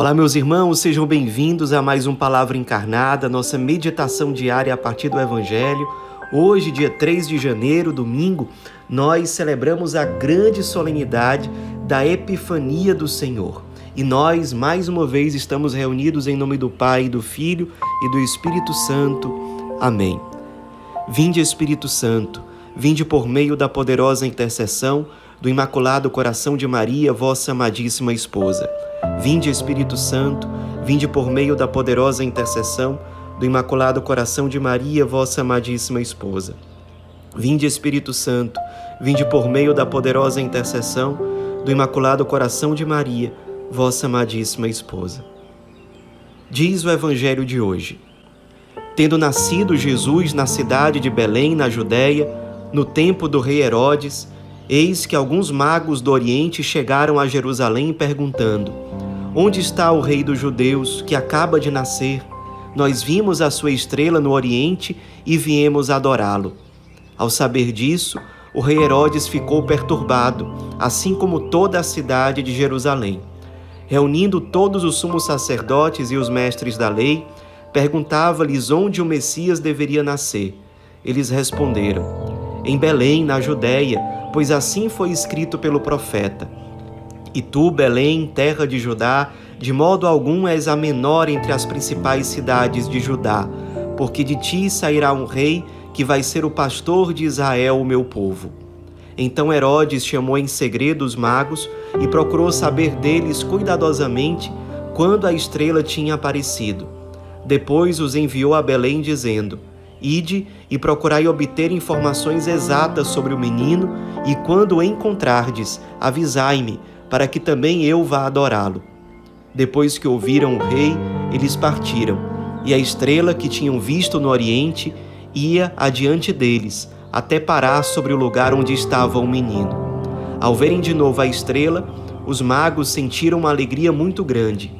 Olá, meus irmãos, sejam bem-vindos a mais um Palavra Encarnada, nossa meditação diária a partir do Evangelho. Hoje, dia 3 de janeiro, domingo, nós celebramos a grande solenidade da Epifania do Senhor. E nós, mais uma vez, estamos reunidos em nome do Pai, do Filho e do Espírito Santo. Amém. Vinde, Espírito Santo, vinde por meio da poderosa intercessão do Imaculado Coração de Maria, vossa amadíssima esposa. Vinde, Espírito Santo, vinde por meio da poderosa intercessão do Imaculado Coração de Maria, vossa amadíssima esposa. Vinde, Espírito Santo, vinde por meio da poderosa intercessão do Imaculado Coração de Maria, vossa amadíssima esposa. Diz o Evangelho de hoje: tendo nascido Jesus na cidade de Belém, na Judéia, no tempo do rei Herodes, eis que alguns magos do Oriente chegaram a Jerusalém perguntando: onde está o rei dos judeus que acaba de nascer? Nós vimos a sua estrela no Oriente e viemos adorá-lo. Ao saber disso, o rei Herodes ficou perturbado, assim como toda a cidade de Jerusalém. Reunindo todos os sumos sacerdotes e os mestres da lei, perguntava-lhes onde o Messias deveria nascer. Eles responderam: em Belém, na Judéia, pois assim foi escrito pelo profeta: e tu, Belém, terra de Judá, de modo algum és a menor entre as principais cidades de Judá, porque de ti sairá um rei que vai ser o pastor de Israel, o meu povo. Então Herodes chamou em segredo os magos e procurou saber deles cuidadosamente quando a estrela tinha aparecido. Depois os enviou a Belém dizendo: ide e procurai obter informações exatas sobre o menino, e quando o encontrardes, avisai-me, para que também eu vá adorá-lo. Depois que ouviram o rei, eles partiram, e a estrela que tinham visto no Oriente ia adiante deles, até parar sobre o lugar onde estava o menino. Ao verem de novo a estrela, os magos sentiram uma alegria muito grande.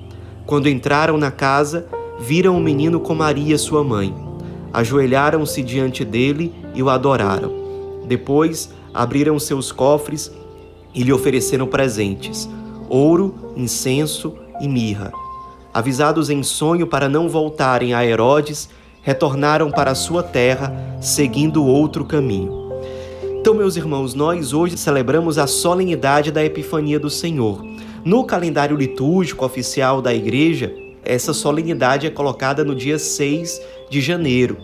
Quando entraram na casa, viram o menino com Maria, sua mãe. Ajoelharam-se diante dele e o adoraram. Depois, abriram seus cofres e lhe ofereceram presentes: ouro, incenso e mirra. Avisados em sonho para não voltarem a Herodes, retornaram para a sua terra, seguindo outro caminho. Então, meus irmãos, nós hoje celebramos a solenidade da Epifania do Senhor. No calendário litúrgico oficial da Igreja, essa solenidade é colocada no dia 6 de janeiro.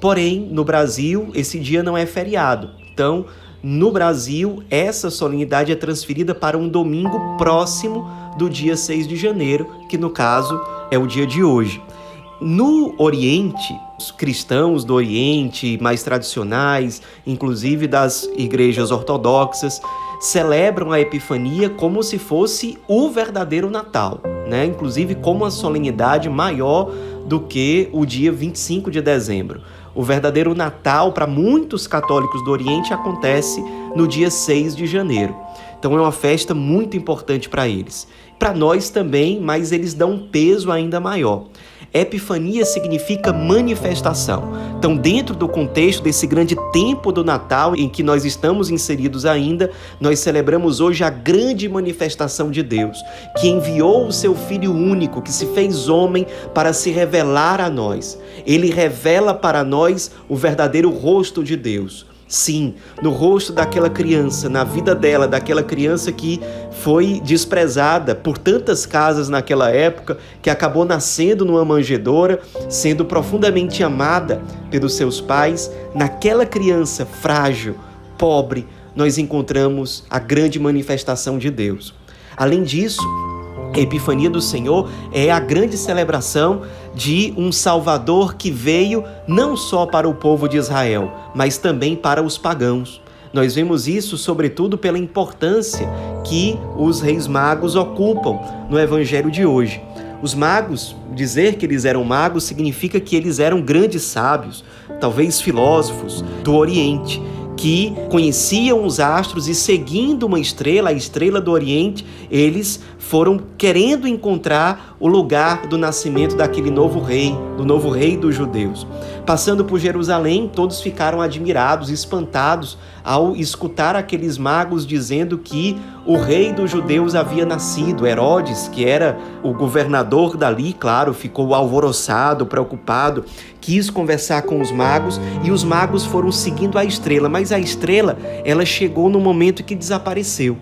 Porém, no Brasil, esse dia não é feriado. Então, no Brasil, essa solenidade é transferida para um domingo próximo do dia 6 de janeiro, que no caso é o dia de hoje. No Oriente, os cristãos do Oriente, mais tradicionais, inclusive das igrejas ortodoxas, celebram a Epifania como se fosse o verdadeiro Natal, né? Inclusive como uma solenidade maior do que o dia 25 de dezembro. O verdadeiro Natal, para muitos católicos do Oriente, acontece no dia 6 de janeiro. Então é uma festa muito importante para eles. Para nós também, mas eles dão um peso ainda maior. Epifania significa manifestação. Então, dentro do contexto desse grande tempo do Natal em que nós estamos inseridos ainda, nós celebramos hoje a grande manifestação de Deus, que enviou o seu Filho único, que se fez homem para se revelar a nós. Ele revela para nós o verdadeiro rosto de Deus. Sim, no rosto daquela criança, na vida dela, daquela criança que foi desprezada por tantas casas naquela época, que acabou nascendo numa manjedoura, sendo profundamente amada pelos seus pais. Naquela criança frágil, pobre, nós encontramos a grande manifestação de Deus. Além disso, a Epifania do Senhor é a grande celebração de um Salvador que veio não só para o povo de Israel, mas também para os pagãos. Nós vemos isso, sobretudo, pela importância que os reis magos ocupam no Evangelho de hoje. Os magos, dizer que eles eram magos significa que eles eram grandes sábios, talvez filósofos do Oriente, que conheciam os astros e, seguindo uma estrela, a estrela do Oriente, eles foram querendo encontrar o lugar do nascimento daquele novo rei, do novo rei dos judeus. Passando por Jerusalém, todos ficaram admirados, espantados, ao escutar aqueles magos dizendo que o rei dos judeus havia nascido. Herodes, que era o governador dali, claro, ficou alvoroçado, preocupado, quis conversar com os magos e os magos foram seguindo a estrela, mas a estrela, ela chegou no momento que desapareceu.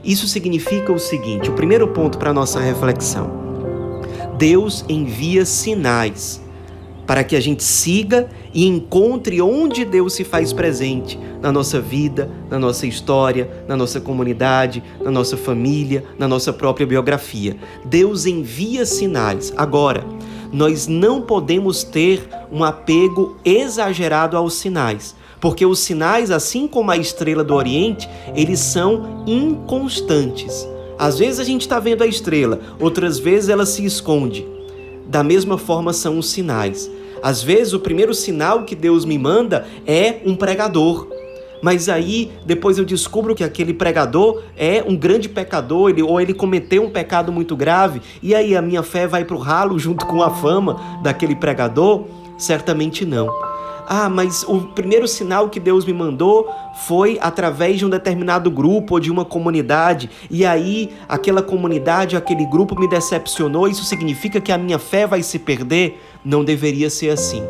Isso significa o seguinte, o primeiro ponto para a nossa reflexão: Deus envia sinais para que a gente siga e encontre onde Deus se faz presente na nossa vida, na nossa história, na nossa comunidade, na nossa família, na nossa própria biografia. Deus envia sinais. Agora, nós não podemos ter um apego exagerado aos sinais, porque os sinais, assim como a estrela do Oriente, eles são inconstantes. Às vezes a gente está vendo a estrela, outras vezes ela se esconde. Da mesma forma são os sinais. Às vezes o primeiro sinal que Deus me manda é um pregador. Mas aí depois eu descubro que aquele pregador é um grande pecador, ou ele cometeu um pecado muito grave, e aí a minha fé vai para o ralo junto com a fama daquele pregador? Certamente não. Mas o primeiro sinal que Deus me mandou foi através de um determinado grupo ou de uma comunidade, e aí aquela comunidade, aquele grupo me decepcionou, isso significa que a minha fé vai se perder? Não deveria ser assim.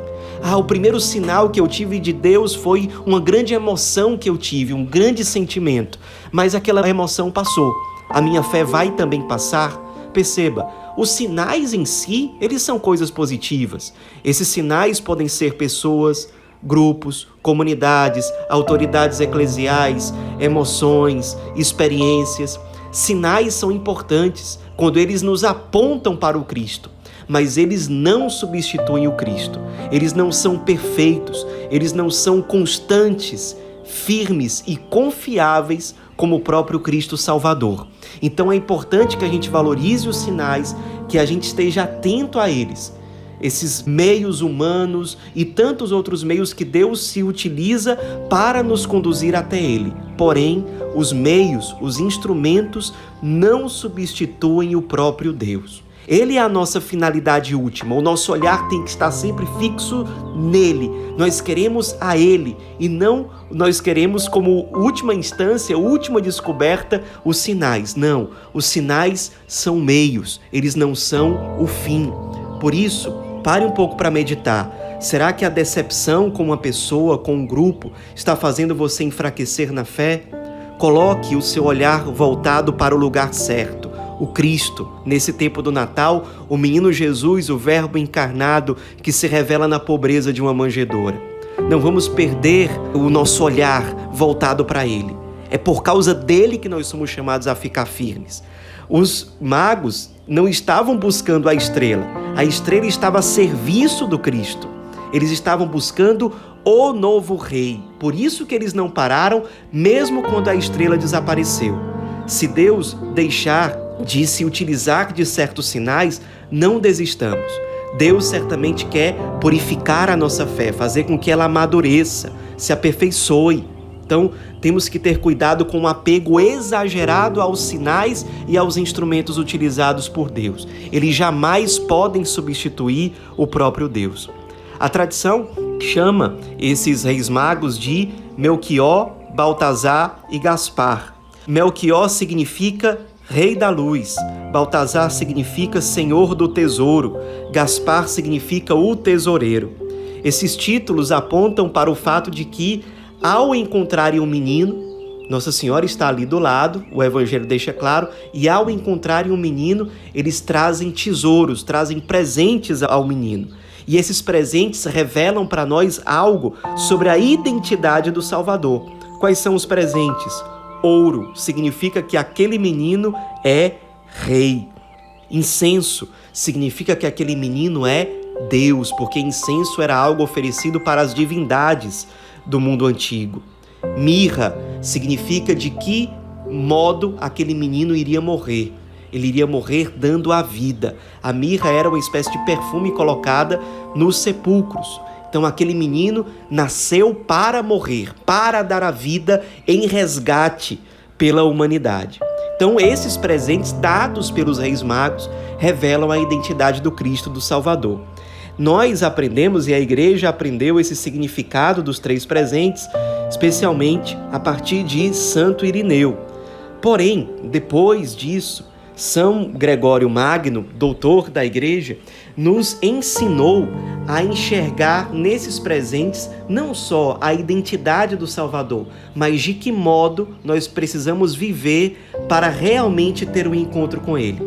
O primeiro sinal que eu tive de Deus foi uma grande emoção que eu tive, um grande sentimento, mas aquela emoção passou. A minha fé vai também passar? Perceba, os sinais em si, eles são coisas positivas. Esses sinais podem ser pessoas, grupos, comunidades, autoridades eclesiais, emoções, experiências. Sinais são importantes quando eles nos apontam para o Cristo, mas eles não substituem o Cristo. Eles não são perfeitos, eles não são constantes, firmes e confiáveis como o próprio Cristo Salvador. Então é importante que a gente valorize os sinais, que a gente esteja atento a eles. Esses meios humanos e tantos outros meios que Deus se utiliza para nos conduzir até Ele. Porém, os meios, os instrumentos não substituem o próprio Deus. Ele é a nossa finalidade última, o nosso olhar tem que estar sempre fixo nele. Nós queremos a Ele e não nós queremos como última instância, última descoberta, os sinais. Não, os sinais são meios, eles não são o fim. Por isso, pare um pouco para meditar. Será que a decepção com uma pessoa, com um grupo, está fazendo você enfraquecer na fé? Coloque o seu olhar voltado para o lugar certo. O Cristo, nesse tempo do Natal, o menino Jesus, o Verbo encarnado que se revela na pobreza de uma manjedoura. Não vamos perder o nosso olhar voltado para Ele. É por causa dele que nós somos chamados a ficar firmes. Os magos não estavam buscando a estrela estava a serviço do Cristo. Eles estavam buscando o novo rei. Por isso que eles não pararam, mesmo quando a estrela desapareceu. Se Deus deixar de se utilizar de certos sinais, não desistamos. Deus certamente quer purificar a nossa fé, fazer com que ela amadureça, se aperfeiçoe. Então, temos que ter cuidado com o apego exagerado aos sinais e aos instrumentos utilizados por Deus. Eles jamais podem substituir o próprio Deus. A tradição chama esses reis magos de Melquior, Baltazar e Gaspar. Melquior significa Rei da Luz, Baltazar significa Senhor do Tesouro, Gaspar significa o Tesoureiro. Esses títulos apontam para o fato de que, ao encontrarem um menino, Nossa Senhora está ali do lado, o Evangelho deixa claro, e ao encontrarem um menino, eles trazem tesouros, trazem presentes ao menino. E esses presentes revelam para nós algo sobre a identidade do Salvador. Quais são os presentes? Ouro significa que aquele menino é rei. Incenso significa que aquele menino é Deus, porque incenso era algo oferecido para as divindades do mundo antigo. Mirra significa de que modo aquele menino iria morrer. Ele iria morrer dando a vida. A mirra era uma espécie de perfume colocada nos sepulcros. Então aquele menino nasceu para morrer, para dar a vida em resgate pela humanidade. Então esses presentes dados pelos reis magos revelam a identidade do Cristo, do Salvador. Nós aprendemos, e a igreja aprendeu esse significado dos três presentes, especialmente a partir de Santo Irineu. Porém, depois disso, São Gregório Magno, doutor da Igreja, nos ensinou a enxergar nesses presentes não só a identidade do Salvador, mas de que modo nós precisamos viver para realmente ter um encontro com Ele.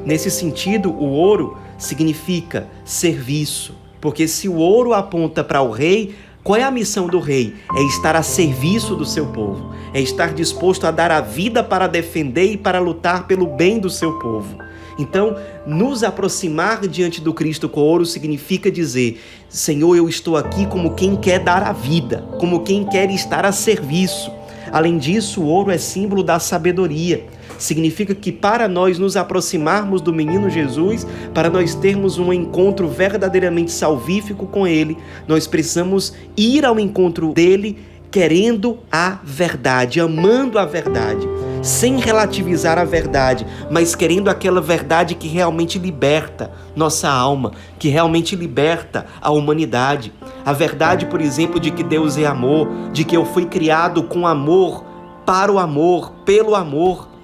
Nesse sentido, o ouro significa serviço, porque se o ouro aponta para o rei, qual é a missão do rei? É estar a serviço do seu povo, é estar disposto a dar a vida para defender e para lutar pelo bem do seu povo. Então, nos aproximar diante do Cristo com ouro significa dizer: Senhor, eu estou aqui como quem quer dar a vida, como quem quer estar a serviço. Além disso, o ouro é símbolo da sabedoria. Significa que para nós nos aproximarmos do menino Jesus, para nós termos um encontro verdadeiramente salvífico com Ele, nós precisamos ir ao encontro dele querendo a verdade, amando a verdade, sem relativizar a verdade, mas querendo aquela verdade que realmente liberta nossa alma, que realmente liberta a humanidade. A verdade, por exemplo, de que Deus é amor, de que eu fui criado com amor, para o amor, pelo amor.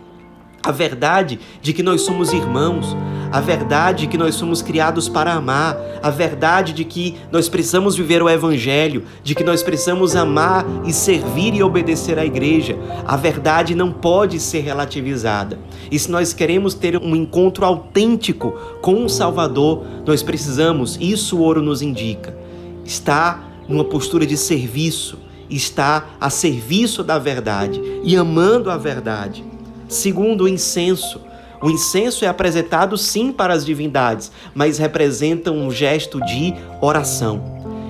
A verdade de que nós somos irmãos, a verdade de que nós somos criados para amar, a verdade de que nós precisamos viver o Evangelho, de que nós precisamos amar e servir e obedecer à igreja. A verdade não pode ser relativizada. E se nós queremos ter um encontro autêntico com o Salvador, nós precisamos, isso o ouro nos indica, estar numa postura de serviço, estar a serviço da verdade e amando a verdade. Segundo, o incenso. O incenso é apresentado sim para as divindades, mas representa um gesto de oração.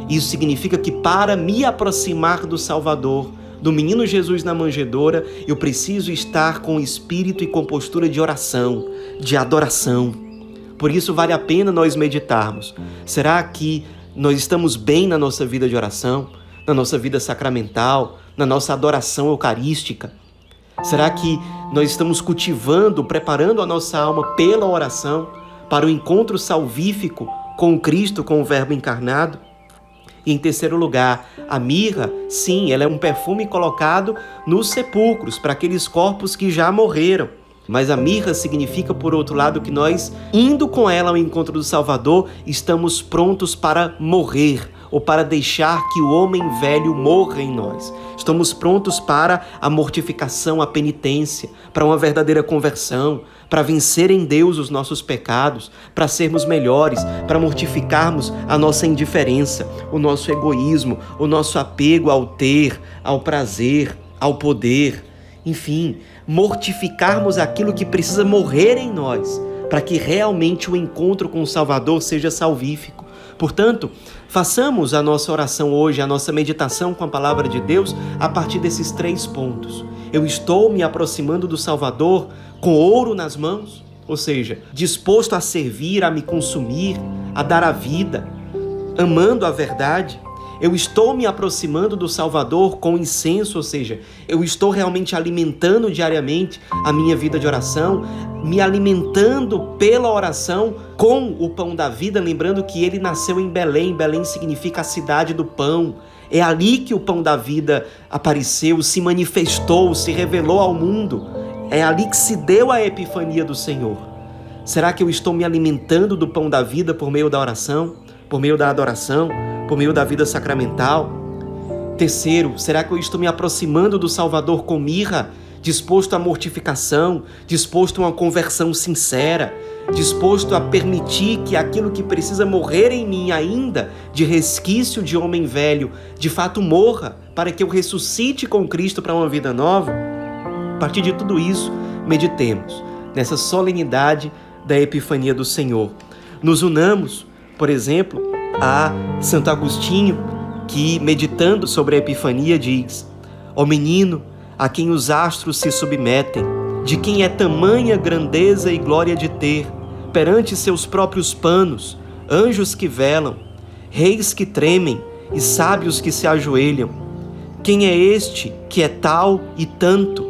Isso significa que para me aproximar do Salvador, do menino Jesus na manjedoura, eu preciso estar com espírito e com postura de oração, de adoração. Por isso vale a pena nós meditarmos. Será que nós estamos bem na nossa vida de oração, na nossa vida sacramental, na nossa adoração eucarística? Será que nós estamos cultivando, preparando a nossa alma pela oração para o encontro salvífico com Cristo, com o Verbo encarnado? E em terceiro lugar, a mirra, sim, ela é um perfume colocado nos sepulcros, para aqueles corpos que já morreram. Mas a mirra significa, por outro lado, que nós, indo com ela ao encontro do Salvador, estamos prontos para morrer, ou para deixar que o homem velho morra em nós. Estamos prontos para a mortificação, a penitência, para uma verdadeira conversão, para vencer em Deus os nossos pecados, para sermos melhores, para mortificarmos a nossa indiferença, o nosso egoísmo, o nosso apego ao ter, ao prazer, ao poder. Enfim, mortificarmos aquilo que precisa morrer em nós, para que realmente o encontro com o Salvador seja salvífico. Portanto, façamos a nossa oração hoje, a nossa meditação com a palavra de Deus a partir desses 3 pontos. Eu estou me aproximando do Salvador com ouro nas mãos, ou seja, disposto a servir, a me consumir, a dar a vida, amando a verdade. Eu estou me aproximando do Salvador com incenso, ou seja, eu estou realmente alimentando diariamente a minha vida de oração, me alimentando pela oração com o pão da vida, lembrando que ele nasceu em Belém. Belém significa a cidade do pão. É ali que o pão da vida apareceu, se manifestou, se revelou ao mundo. É ali que se deu a epifania do Senhor. Será que eu estou me alimentando do pão da vida por meio da oração, por meio da adoração, por meio da vida sacramental? Terceiro, será que eu estou me aproximando do Salvador com mirra, disposto à mortificação, disposto a uma conversão sincera, disposto a permitir que aquilo que precisa morrer em mim ainda, de resquício de homem velho, de fato morra, para que eu ressuscite com Cristo para uma vida nova? A partir de tudo isso, meditemos nessa solenidade da Epifania do Senhor. Nos unamos, por exemplo, a Santo Agostinho, que, meditando sobre a Epifania, diz: ó menino, a quem os astros se submetem, de quem é tamanha grandeza e glória de ter, perante seus próprios panos, anjos que velam, reis que tremem e sábios que se ajoelham. Quem é este que é tal e tanto?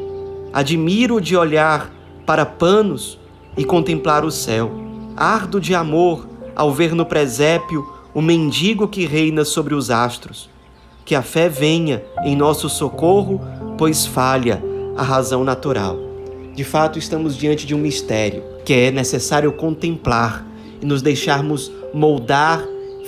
Admiro de olhar para panos e contemplar o céu. Ardo de amor ao ver no presépio o mendigo que reina sobre os astros. Que a fé venha em nosso socorro, pois falha a razão natural. De fato, estamos diante de um mistério que é necessário contemplar e nos deixarmos moldar,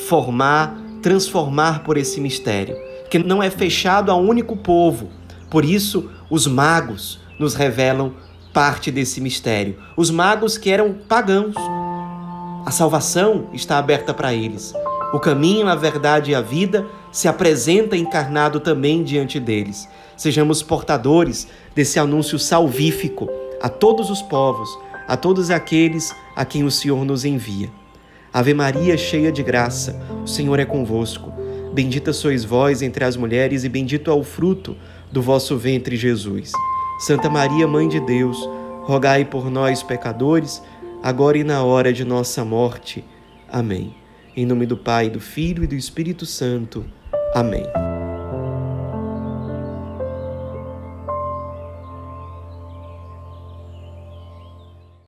formar, transformar por esse mistério, que não é fechado a um único povo. Por isso, os magos nos revelam parte desse mistério. Os magos que eram pagãos. A salvação está aberta para eles. O caminho, a verdade e a vida se apresenta encarnado também diante deles. Sejamos portadores desse anúncio salvífico a todos os povos, a todos aqueles a quem o Senhor nos envia. Ave Maria, cheia de graça, o Senhor é convosco. Bendita sois vós entre as mulheres e bendito é o fruto do vosso ventre, Jesus. Santa Maria, Mãe de Deus, rogai por nós, pecadores, agora e na hora de nossa morte. Amém. Em nome do Pai, do Filho e do Espírito Santo. Amém.